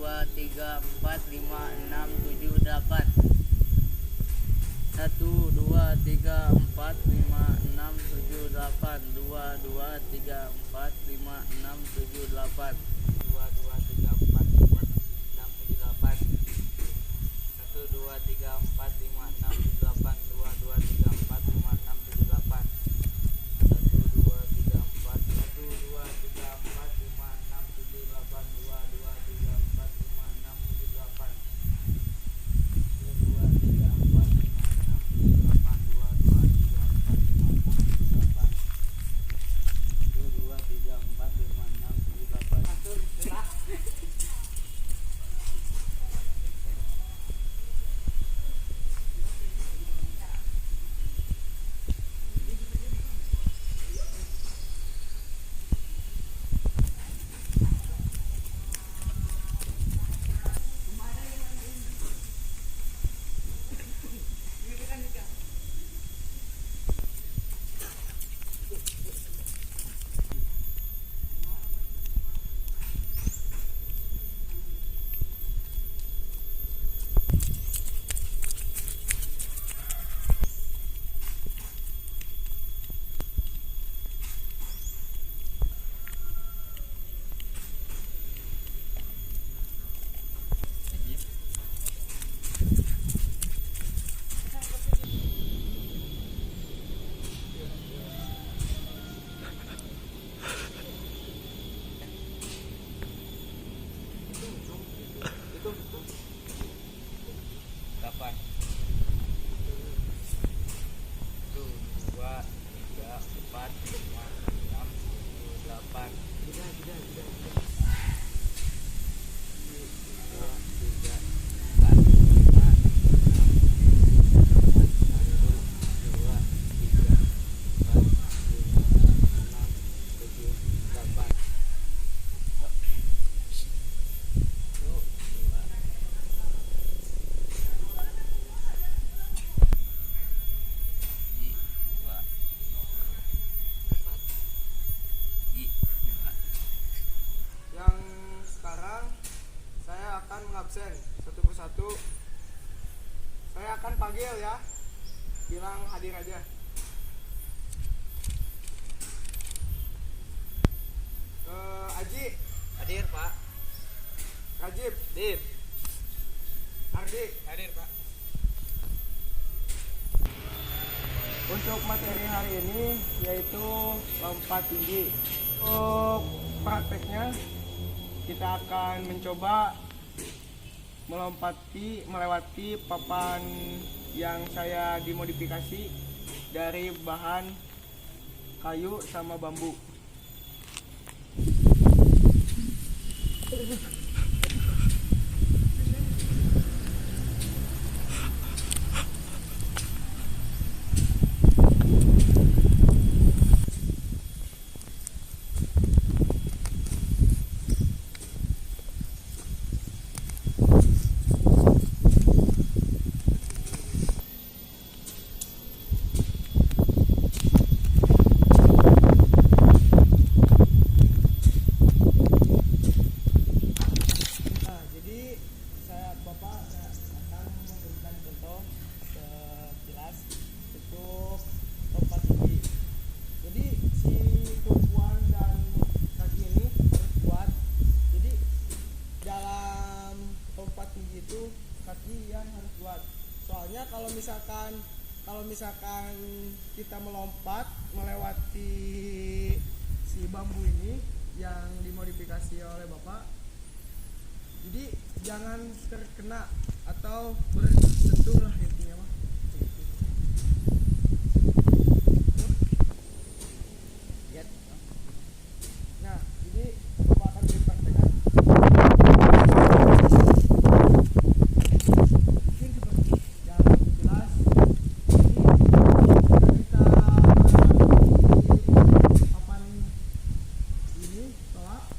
2 3 4 5 6 7 8. 1 2 3 4 5 6 7 8. 2 2 3 4 5 6 7 8. 2 2 3 4 5 6 7 8. 1 2 3 4 5 6 7 8. 2 2 3 4 5 6 7 8. 1 2 3 4 1 2 3 4 5 6 7 8. 2 2 3 4 5 6 7 8. 1 2 3 4 5 6 7 8. 2 2 3 4 5 6 7 8. 1 2 3 4 5 6 7 8. Atur gerak. Kapan? 1 2 3 4 5 6 7 8. Tidak. Yang sekarang saya akan mengabsen satu persatu. Saya akan panggil ya, bilang hadir aja. Aji, Hadir, Pak. Rajib, Hadir. Ardi. Hadir, Pak. Untuk materi hari ini yaitu lompat tinggi. Untuk prakteknya kita akan mencoba melewati papan yang saya dimodifikasi dari bahan kayu sama bambu. Soalnya kalau misalkan kita melompat melewati si bambu ini yang dimodifikasi oleh Bapak, jadi jangan terkena atau bersentuh lah intinya mah. Nah, jadi Bapak akan dipraktekkan. Papan ini tolak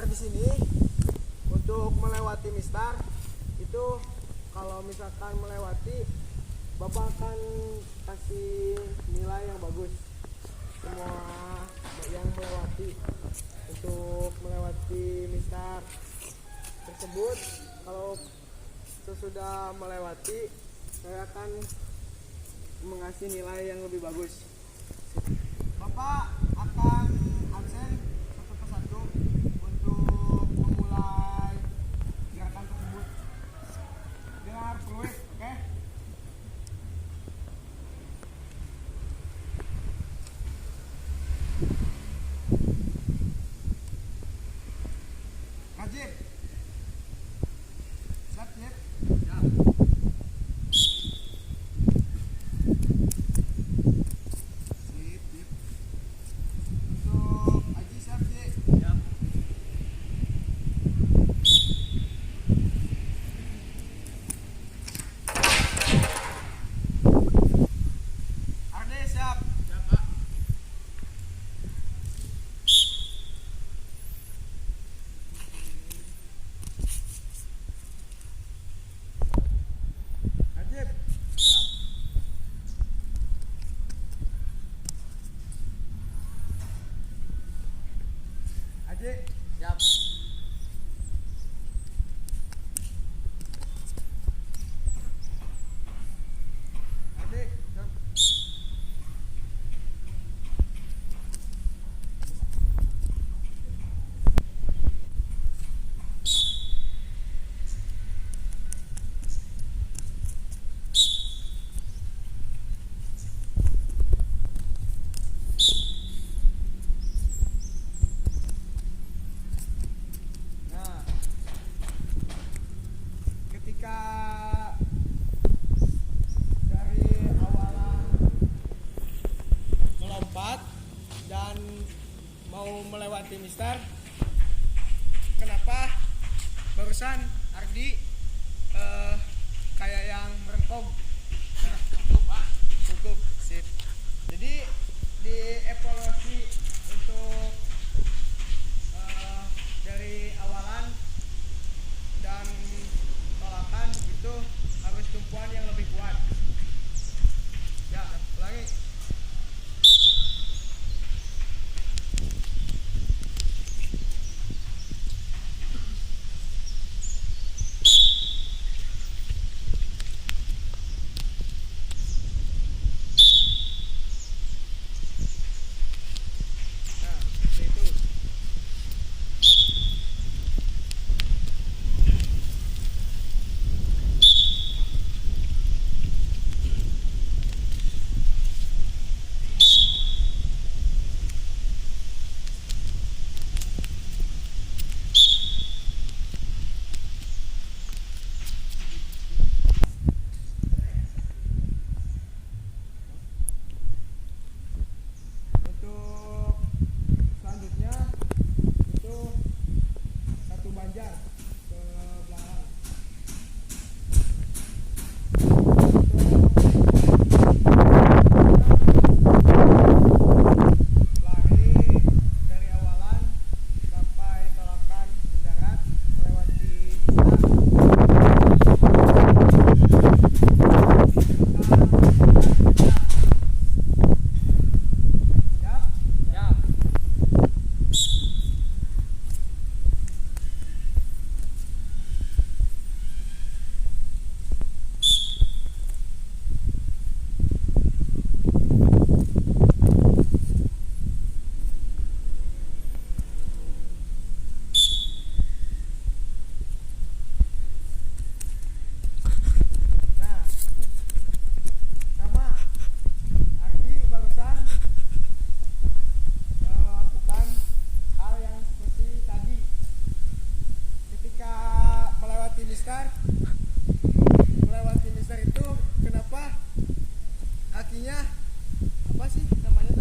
Di sini untuk melewati mistar itu, kalau misalkan melewati, Bapak akan kasih nilai yang bagus semua yang melewati. Untuk melewati mistar tersebut, kalau sesudah melewati, saya akan mengasih nilai yang lebih bagus. Bapak akan absen satu persatu untuk memulai gerakan tersebut. Dengar fluid, oke? Najib, siap, Jib? Siap. Sip, Jib. Untuk Aji, siap, Jib? Siap. Arde, siap? Siap, Pak. Najib. Siap. Aji. Siap. Aji. Siap. Nah, ketika dari awalan melompat dan mau melewati mistar, kenapa barusan Ardi kayak yang merengkong? Nah, cukup, Pak. Cukup, sip. Jadi dievaluasi untuk dari awalan dan tolakan itu harus tumpuan yang lebih kuat. Ya, ulangi. Nah, seperti itu. Untuk selanjutnya itu satu banjar ke belakang. Lari dari awalan sampai tolakan mendarat melewati Siap? Siap. Nah, sama Ardi barusan melakukan hal yang seperti tadi. Ketika melewati mistar itu, kenapa kakinya apa sih namanya?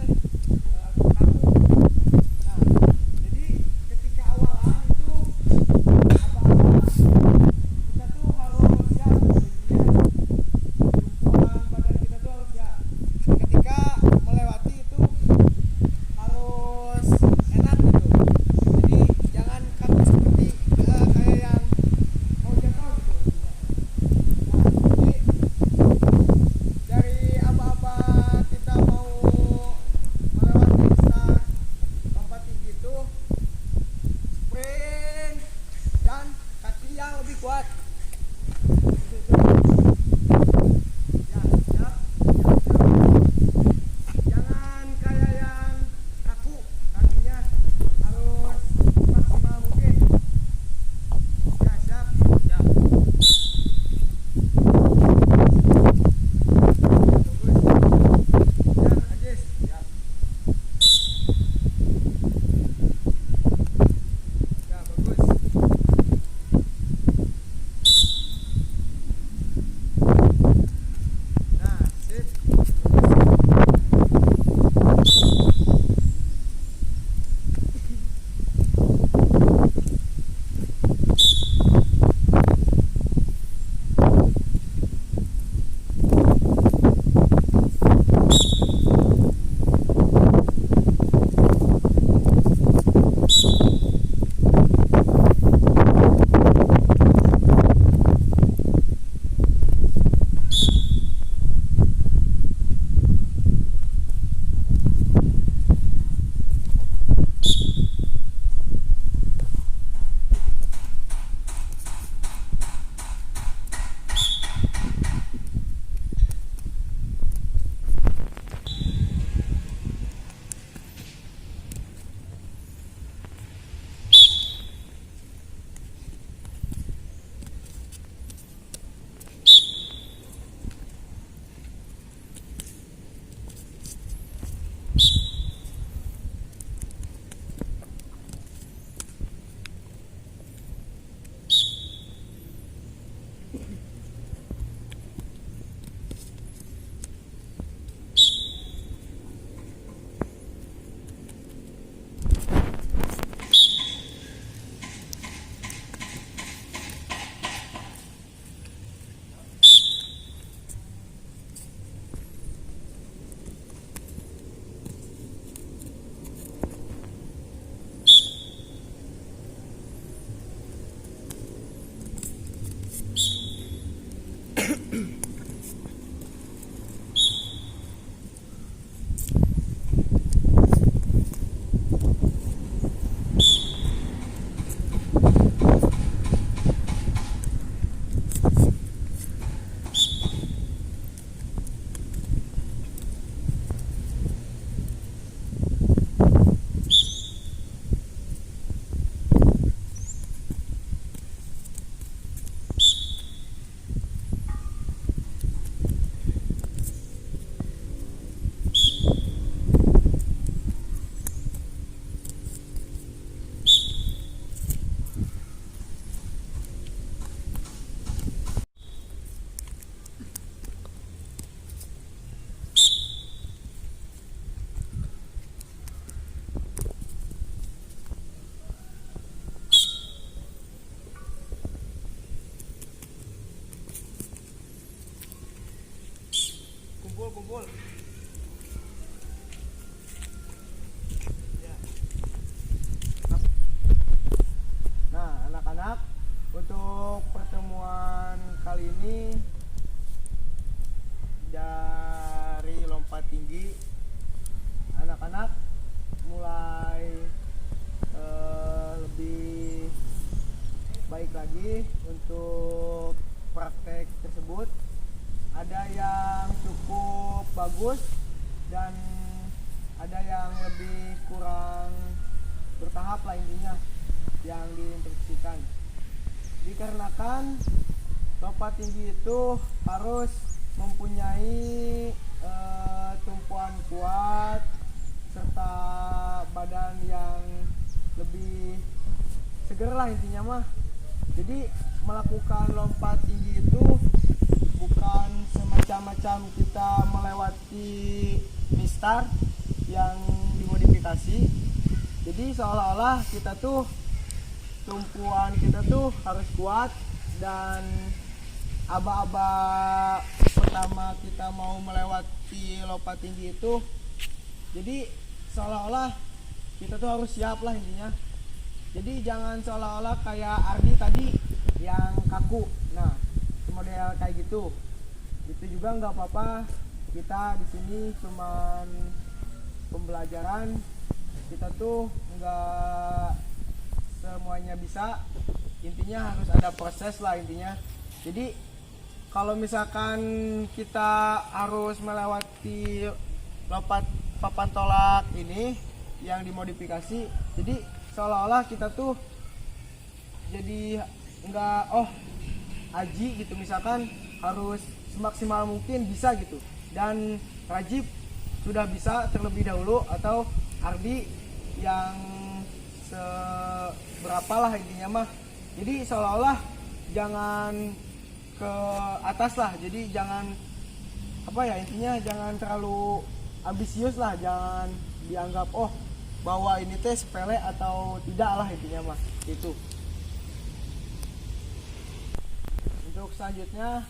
lagi untuk praktek tersebut. Ada yang cukup bagus dan ada yang lebih kurang bertahap lah intinya yang diinstruksikan. Dikarenakan lompat tinggi itu harus mempunyai tumpuan kuat serta badan yang lebih seger lah intinya mah. Jadi melakukan lompat tinggi itu bukan semacam-macam kita melewati mistar yang dimodifikasi. Jadi seolah-olah kita tuh tumpuan kita tuh harus kuat, dan aba-aba pertama kita mau melewati lompat tinggi itu, jadi seolah-olah kita tuh harus siap lah intinya. Jadi jangan seolah-olah kayak Ardi tadi yang kaku. Nah, model kayak gitu. Itu juga nggak apa-apa. Kita di sini cuman pembelajaran. Kita tuh nggak semuanya bisa, intinya harus ada proses lah intinya. Jadi kalau misalkan kita harus melewati lompat papan tolak ini yang dimodifikasi, jadi seolah-olah kita tuh jadi nggak aji gitu, misalkan harus semaksimal mungkin bisa gitu, dan Rajib sudah bisa terlebih dahulu atau Ardi yang seberapa lah intinya mah. Jadi seolah-olah jangan ke atas lah, jadi jangan intinya jangan terlalu ambisius lah, jangan dianggap bahwa ini teh sepele atau tidak lah intinya mah itu. Untuk selanjutnya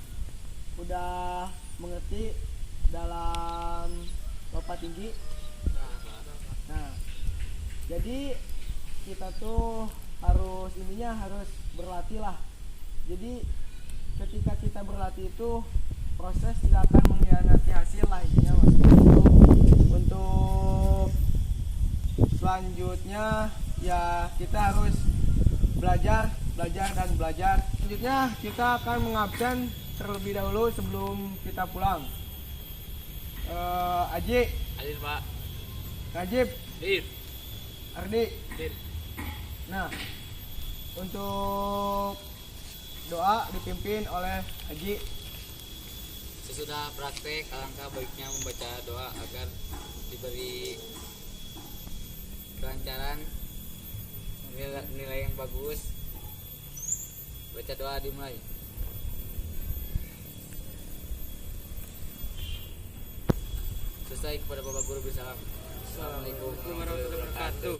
udah mengerti dalam lompat tinggi. Nah, jadi kita tuh harus berlatih lah. Jadi ketika kita berlatih itu proses tidak akan mengkhianati hasil lah intinya mas. Untuk selanjutnya ya kita harus belajar dan belajar. Selanjutnya kita akan mengabsen terlebih dahulu sebelum kita pulang. Aji, Adil Pak. Najib, Dir. Ardi. Dir. Nah, untuk doa dipimpin oleh Haji. Sesudah praktek, alangkah baiknya membaca doa agar diberi kelancaran, nilai yang bagus. Baca doa dimulai. Selesai kepada Bapak Guru bersalam. Assalamualaikum warahmatullahi wabarakatuh.